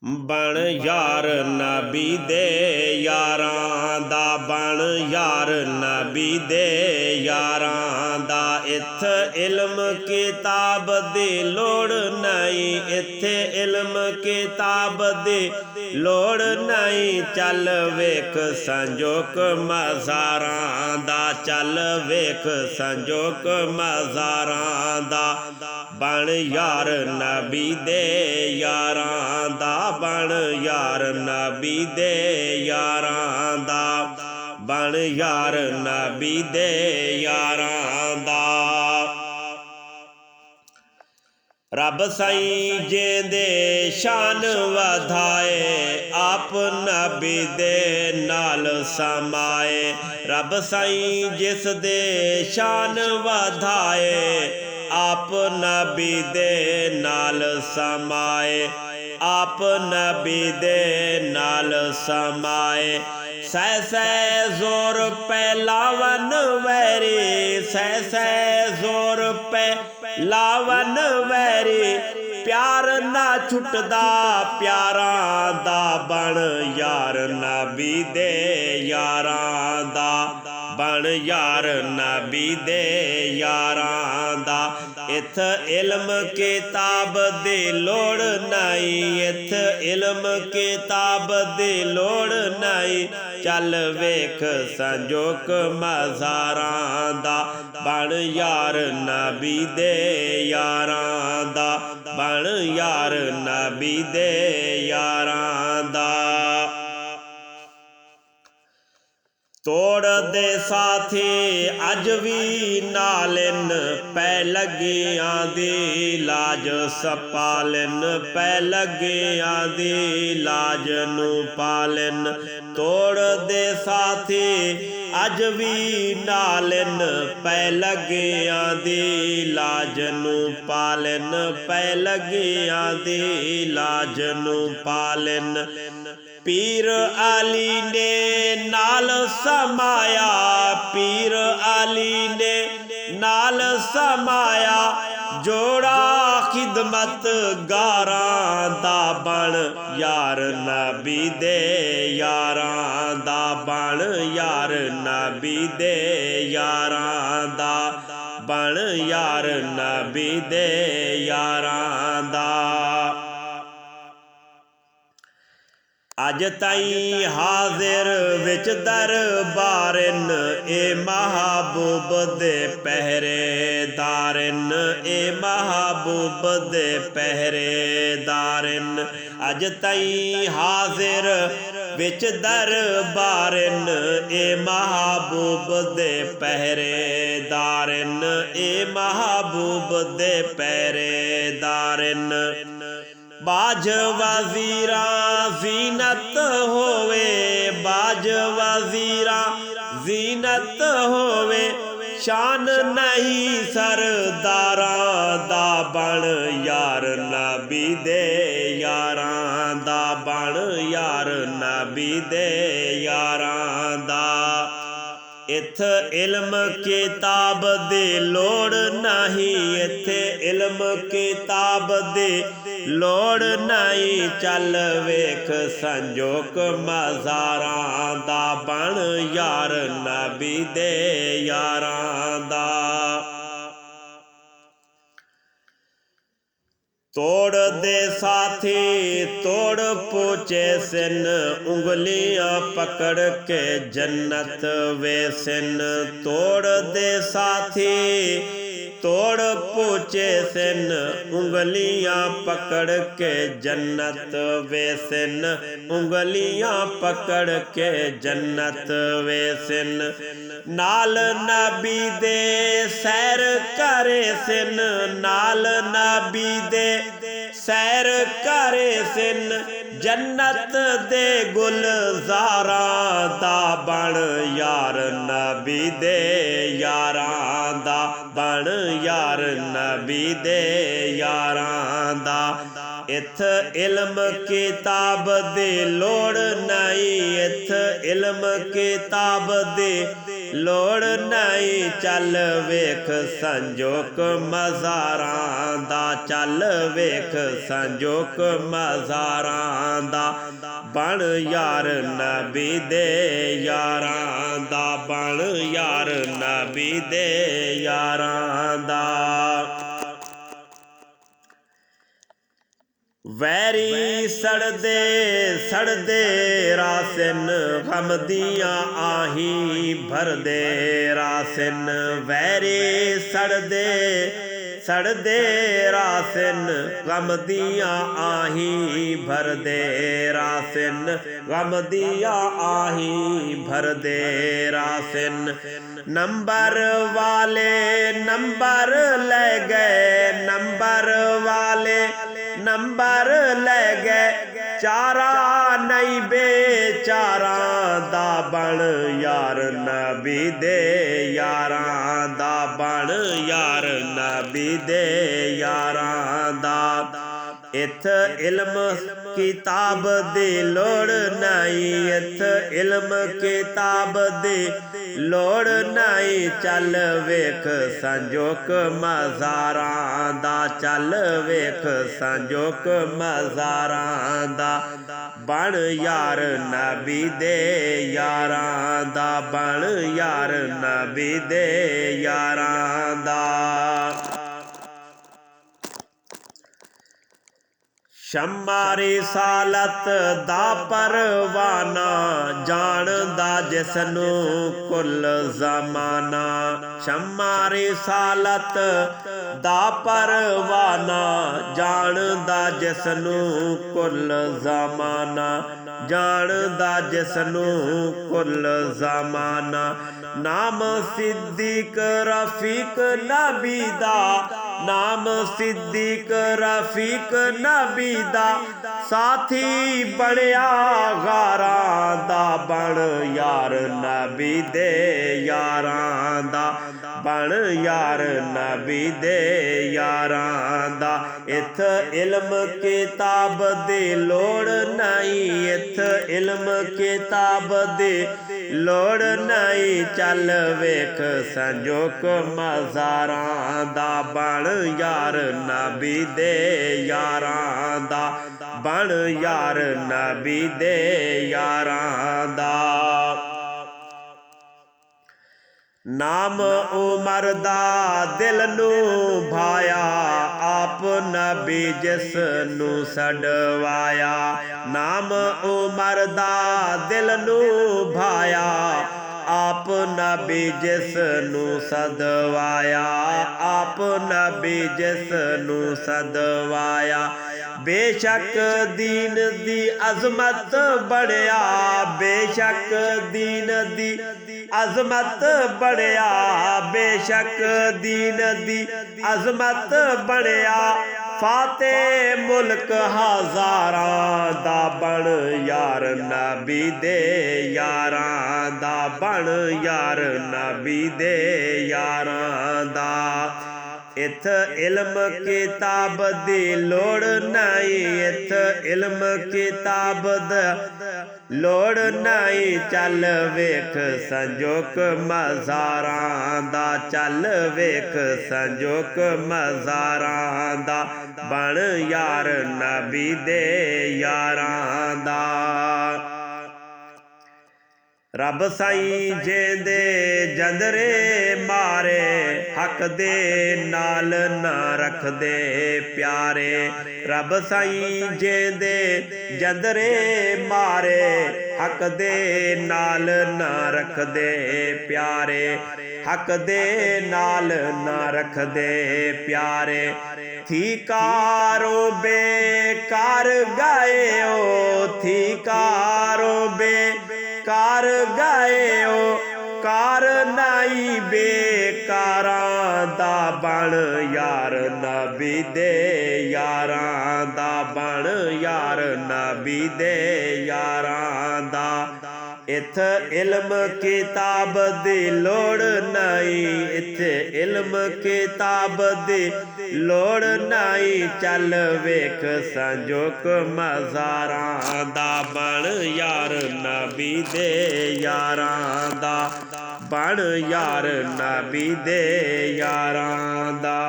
ਬਣ ਯਾਰ ਨਬੀ ਦੇ ਯਾਰਾਂ ਦਾ, ਬਣ ਯਾਰ ਨਬੀ ਦੇ ਯਾਰਾਂ ਦਾ। ਇੱਥੇ ਇਲਮ ਕਿਤਾਬ ਦੀ ਲੋੜ ਨਹੀਂ, ਇੱਥੇ ਇਲਮ ਕਿਤਾਬ ਦੀ ਲੋੜ ਨਹੀਂ। ਚੱਲ ਵੇਖ ਸੰਜੋਕ ਮਜ਼ਾਰਾਂ ਦਾ, ਚੱਲ ਵੇਖ ਸੰਜੋਕ ਮਜ਼ਾਰਾਂ ਦਾ। ਬਣ ਯਾਰ ਨਬੀ ਦੇ ਯਾਰਾਂ ਦਾ, ਬਣ ਯਾਰ ਨਬੀ ਦੇ ਯਾਰਾਂ ਦਾ, ਬਣ ਯਾਰ ਨਬੀ ਦੇ ਯਾਰਾਂ ਦਾ। ਰੱਬ ਸਾਈਂ ਜਿੰਦੇ ਸ਼ਾਨ ਵਧਾਏ, ਆਪ ਨਬੀ ਦੇ ਨਾਲ ਸਮਾਏ। ਰੱਬ ਸਾਈਂ ਜਿਸ ਦੇ ਸ਼ਾਨ ਵਧਾਏ, ਆਪ ਨਬੀ ਦੇ ਨਾਲ ਸਮਾਏ, ਆਪ ਨਬੀ ਦੇ ਨਾਲ ਸਮਾਏ। ਸਹਿ ਸਹਿ ਜ਼ੋਰ ਪੈ ਲਾਵਨ ਵੈਰੀ, ਸਹਿ ਸਹਿ ਜ਼ੋਰ ਪੈ ਲਾਵਨ ਵੈਰੀ। ਪਿਆਰ ਨਾ ਛੁੱਟਦਾ ਪਿਆਰਾਂ ਦਾ, ਬਣ ਯਾਰ ਨਬੀ ਦੇ ਯਾਰਾਂ ਦਾ, ਬਣ ਯਾਰ ਨਬੀ ਦੇ ਯਾਰਾਂ ਦਾ। ਇੱਥੇ ਇਲਮ ਕਿਤਾਬ ਦੀ ਲੋੜ ਨਹੀਂ, ਇੱਥੇ ਇਲਮ ਕਿਤਾਬ ਦੀ ਲੋੜ ਨਹੀਂ। ਚੱਲ ਵੇਖ ਸੰਜੋਕ ਮਜ਼ਾਰਾਂ ਦਾ, ਬਣ ਯਾਰ ਨਬੀ ਦੇ ਯਾਰਾਂ ਦਾ, ਬਣ ਯਾਰ ਨਬੀ ਦੇ ਯਾਰਾਂ ਦਾ। ਤੋੜਦੇ ਸਾਥੀ ਅੱਜ ਵੀ ਨਾਲਨ, ਪੈ ਲੱਗਿਆਂ ਦੀ ਲਾਜ ਸਪਾਲਨ, ਪੈ ਲੱਗਿਆਂ ਦੀ ਲਾਜ ਨੂੰ ਪਾਲਨ। ਤੋੜਦੇ ਸਾਥੀ ਅੱਜ ਵੀ ਨਾਲਨ, ਪੈ ਲੱਗਿਆਂ ਦੀ ਲਾਜ ਨੂੰ ਪਾਲਨ, ਪੈ ਲੱਗਿਆਂ ਦੀ ਲਾਜ ਨੂੰ ਪਾਲਨ। ਪੀਰ ਅਲੀ ਨੇ ਨਾਲ ਸਮਾਇਆ, ਪੀਰ ਅਲੀ ਨੇ ਨਾਲ ਸਮਾਇਆ। ਜੋੜਾ ਖਿਦਮਤ ਗਾਰਾਂ ਦਾ, ਬਣ ਯਾਰ ਨਬੀ ਦੇ ਯਾਰਾਂ ਦਾ, ਬਣ ਯਾਰ ਨਬੀ ਦੇ ਯਾਰਾਂ ਦਾ, ਬਣ ਯਾਰ ਨਬੀ ਦੇ ਯਾਰਾਂ ਦਾ। ਅੱਜ ਤਾਈਂ ਹਾਜ਼ਰ ਵਿੱਚ ਦਰਬਾਰਨ, ਏ ਮਹਬੂਬ ਦੇ ਪਹਿਰੇਦਾਰਨ, ਏ ਮਹਬੂਬ ਦੇ ਪਹਿਰੇਦਾਰਨ। ਅੱਜ ਤਾਈਂ ਹਾਜ਼ਰ ਵਿੱਚ ਦਰਬਾਰਨ, ਏ ਮਹਬੂਬ ਦੇ ਪਹਿਰੇਦਾਰਨ, ਏ ਮਹਬੂਬ ਦੇ ਪਹਿਰੇਦਾਰਨ। ਬਾਜ ਵਜ਼ੀਰਾਂ ਜ਼ੀਨਤ ਹੋਵੇ, ਬਾਜ ਵਜ਼ੀਰਾਂ ਜ਼ੀਨਤ ਹੋਵੇ। ਸ਼ਾਨ ਨਹੀਂ ਸਰਦਾਰਾਂ ਦਾ, ਬਣ ਯਾਰ ਨਬੀ ਦੇ ਯਾਰਾਂ ਦਾ, ਬਣ ਯਾਰ ਨਬੀ ਦੇ ਯਾਰਾਂ ਦਾ। ਇੱਥੇ ਇਲਮ ਕਿਤਾਬ ਦੀ ਲੋੜ ਨਹੀਂ, ਇੱਥੇ ਇਲਮ ਕਿਤਾਬ ਦੀ ਲੋੜ ਨਹੀਂ। ਚੱਲ ਵੇਖ ਸੰਜੋਕ ਮਜ਼ਾਰਾਂ ਦਾ, ਬਣ ਯਾਰ ਨਬੀ ਦੇ ਯਾਰਾਂ ਦਾ। ਤੋੜਦੇ ਸਾਥੀ ਤੋੜ ਪੋਚੇ ਸਿਨ, ਉਂਗਲੀਆਂ ਪਕੜ ਕੇ ਜੰਨਤ ਵੇਸਿਨ। ਤੋੜਦੇ ਸਾਥੀ ਤੋੜ ਪੋਚੇ ਸਿਨ, ਉਂਗਲੀਆਂ ਪਕੜ ਕੇ ਜੰਨਤ ਵੇਸਿਨ, ਉਂਗਲੀਆਂ ਪਕੜ ਕੇ ਜੰਨਤ ਵੇਸਿਨ। ਨਾਲ ਨਬੀ ਦੇ ਸੈਰ ਕਰੇ ਸਿਨ, ਨਾਲ ਨਬੀ ਦੇ ਸੈਰ ਕਰੇ ਸਿਨ। ਜੰਨਤ ਦੇ ਗੁਲਜ਼ਾਰਾਂ ਦਾ, ਬਣ ਯਾਰ ਨਬੀ ਦੇ ਯਾਰਾਂ ਦਾ, ਬਣ ਯਾਰ ਨਬੀ ਦੇ ਯਾਰਾਂ ਦਾ। ਇੱਥੇ ਇਲਮ ਕਿਤਾਬ ਦੀ ਲੋੜ ਨਹੀਂ, ਇੱਥੇ ਇਲਮ ਕਿਤਾਬ ਦੀ ਲੋੜ ਨਹੀਂ ਚੱਲ ਵੇਖ ਸੰਜੋਗ ਮਜ਼ਾਰਾਂ ਦਾ ਚੱਲ ਵੇਖ ਸੰਜੋਗ ਮਜ਼ਾਰਾਂ ਦਾ ਬਣ ਯਾਰ ਨਬੀ ਦੇ ਯਾਰਾਂ ਦਾ ਬਣ ਯਾਰ ਨਬੀ ਦੇ ਯਾਰਾਂ ਦਾ ਵੈਰੀ ਸੜਦੇ ਸੜਦੇ ਰਾਸਿਨ ਗਮ ਦੀਆਂ ਆਹੀਂ ਭਰਦੇ ਰਾਸਿਨ ਵੈਰੀ ਸੜਦੇ ਸੜਦੇ ਰਾਸਿਨ ਗਮ ਦੀਆਂ ਆਹੀਂ ਭਰਦੇ ਰਾਸਿਨ ਗਮ ਦੀਆਂ ਆਹੀਂ ਭਰਦੇ ਰਾਸਿਨ ਨੰਬਰ ਵਾਲੇ ਨੰਬਰ ਲੈ ਗਏ ਨੰਬਰ ਵਾਲੇ ਨੰਬਰ ਲੈ ਗਏ ਚਾਰਾ ਨਹੀਂ ਬੇਚਾਰਾਂ ਦਾ ਬਣ ਯਾਰ ਨਬੀ ਦੇ ਯਾਰਾਂ ਦਾ ਬਣ ਯਾਰ ਨਬੀ ਦੇ ਯਾਰਾਂ ਦਾ ਇਥ ਇਲਮ ਕਿਤਾਬ ਦੀ ਲੋੜ ਨਹੀਂ ਇਥ ਇਲਮ ਕਿਤਾਬ ਦੀ ਲੋੜ ਨਹੀਂ ਚੱਲ ਵੇਖ ਸੰਜੋਗ ਮਜ਼ਾਰਾਂ ਦਾ ਚੱਲ ਵੇਖ ਸੰਜੋਗ ਮਜ਼ਾਰਾਂ ਦਾ ਬਣ ਯਾਰ ਨਬੀ ਦੇ ਯਾਰਾਂ ਦਾ ਬਣ ਯਾਰ ਨਬੀ ਦੇ ਯਾਰਾਂ ਦਾ ਸ਼ਮਾ ਰਿਸਾਲਤ ਦਾ ਪਰਵਾਨਾ ਜਾਣਦਾ ਜਿਸ ਨੂੰ ਕੁੱਲ ਜ਼ਮਾਨਾ ਸ਼ਮਾ ਰਿਸਾਲਤ ਦਾ ਪਰਵਾਨਾ ਜਾਣਦਾ ਜਿਸ ਨੂੰ ਕੁੱਲ ਜ਼ਮਾਨਾ ਜਾਣਦਾ ਜਿਸ ਨੂੰ ਕੁੱਲ ਜ਼ਮਾਨਾ ਨਾਮ ਸਿੱਦੀਕ ਰਫੀਕ ਨਬੀ ਦਾ ਨਾਮ ਸਿੱਦੀਕ ਰਫੀਕ ਨਬੀ ਦਾ ਸਾਥੀ ਬਣਿਆ ਗਾਰਾਂ ਦਾ ਬਣ ਯਾਰ ਨਬੀ ਦੇ ਯਾਰਾਂ ਦਾ ਬਣ ਯਾਰ ਨਬੀ ਦੇ ਯਾਰਾਂ ਦਾ ਇਥ ਇਲਮ ਕਿਤਾਬ ਦੀ ਲੋੜ ਨਹੀਂ ਇਥ ਇਲਮ ਕਿਤਾਬ ਦੀ ਲੋੜ ਨਹੀਂ ਚੱਲ ਵੇਖ ਸੰਜੋਗ ਮਜ਼ਾਰਾਂ ਦਾ ਬਣ ਯਾਰ ਨਬੀ ਦੇ ਯਾਰਾਂ ਦਾ ਬਣ ਯਾਰ ਨਬੀ ਦੇ ਯਾਰਾਂ ਦਾ ਨਾਮ ਉਮਰ ਦਾ ਦਿਲ ਨੂੰ ਭਾਇਆ ਆਪ ਨਬੀ ਜਿਸ ਨੂੰ ਛਡਵਾਇਆ ਨਾਮ ਉਮਰ ਦਾ ਦਿਲ ਨੂੰ ਭਾਇਆ ਆਪ ਨਬੀ ਜਿਸ ਨੂੰ ਸਦਵਾਇਆ ਆਪ ਨਬੀ ਜਿਸ ਨੂੰ ਸਦਵਾਇਆ ਬੇਸ਼ੱਕ ਦੀਨ ਦੀ ਅਜ਼ਮਤ ਬੜਿਆ ਬੇਸ਼ੱਕ ਦੀਨ ਦੀ ਅਜ਼ਮਤ ਬੜਿਆ ਬੇਸ਼ੱਕ ਦੀਨ ਦੀ ਅਜ਼ਮਤ ਬੜਿਆ ਫਾਤੇ ਮੁਲਕ ਹਜ਼ਾਰਾਂ ਦਾ ਬਣ ਯਾਰ ਨਬੀ ਦੇ ਯਾਰਾਂ ਦਾ ਬਣ ਯਾਰ ਨਬੀ ਦੇ ਯਾਰਾਂ ਦਾ ਇਥ ਇਲਮ ਕਿਤਾਬ ਦੀ ਲੋੜ ਨਹੀਂ ਇਥ ਇਲਮ ਕਿਤਾਬ ਦਾ ਲੋੜ ਨਹੀਂ ਚੱਲ ਵੇਖ ਸੰਜੋਗ ਮਜ਼ਾਰਾਂ ਦਾ ਚੱਲ ਵੇਖ ਸੰਜੋਗ ਮਜ਼ਾਰਾਂ ਦਾ ਬਣ ਯਾਰ ਨਬੀ ਦੇ ਯਾਰਾਂ ਦਾ ਰੱਬ ਸਾਈਂ ਜੇਂਦੇ ਜੰਦਰੇ ਮਾਰੇ ਹੱਕ ਦੇ ਨਾਲ ਨਾ ਰੱਖਦੇ ਪਿਆਰੇ ਰੱਬ ਸਾਈਂ ਜੇਂਦੇ ਜੰਦਰੇ ਮਾਰੇ ਹੱਕ ਦੇ ਨਾਲ ਨਾ ਰੱਖਦੇ ਪਿਆਰੇ ਹੱਕ ਦੇ ਨਾਲ ਨਾ ਰੱਖਦੇ ਪਿਆਰੇ ਥੀਕਾਰੋ ਬੇਕਾਰ ਗਾਇਓ ਥੀਕਾਰੋ ਬੇਕਾਰ ਗਾਇਓ ਕਾਰ ਨਾਈ ਬੇਕਾਰਾਂ ਦਾ ਬਣ ਯਾਰ ਨਬੀ ਦੇ ਯਾਰਾਂ ਦਾ ਬਣ ਯਾਰ ਨਬੀ ਦੇ ਯਾਰਾਂ ਦਾ ਇਥ ਇਲਮ ਕਿਤਾਬ ਦੀ ਲੋੜ ਨਹੀਂ ਇੱਥੇ ਇਲਮ ਕਿਤਾਬ ਦੀ ਲੋੜ ਨਹੀਂ ਚੱਲ ਵੇਖ ਸੰਜੋਗ ਮਜ਼ਾਰਾਂ ਦਾ ਬਣ ਯਾਰ ਨਬੀ ਦੇ ਯਾਰਾਂ ਦਾ ਬਣ ਯਾਰ ਨਬੀ ਦੇ ਯਾਰਾਂ ਦਾ।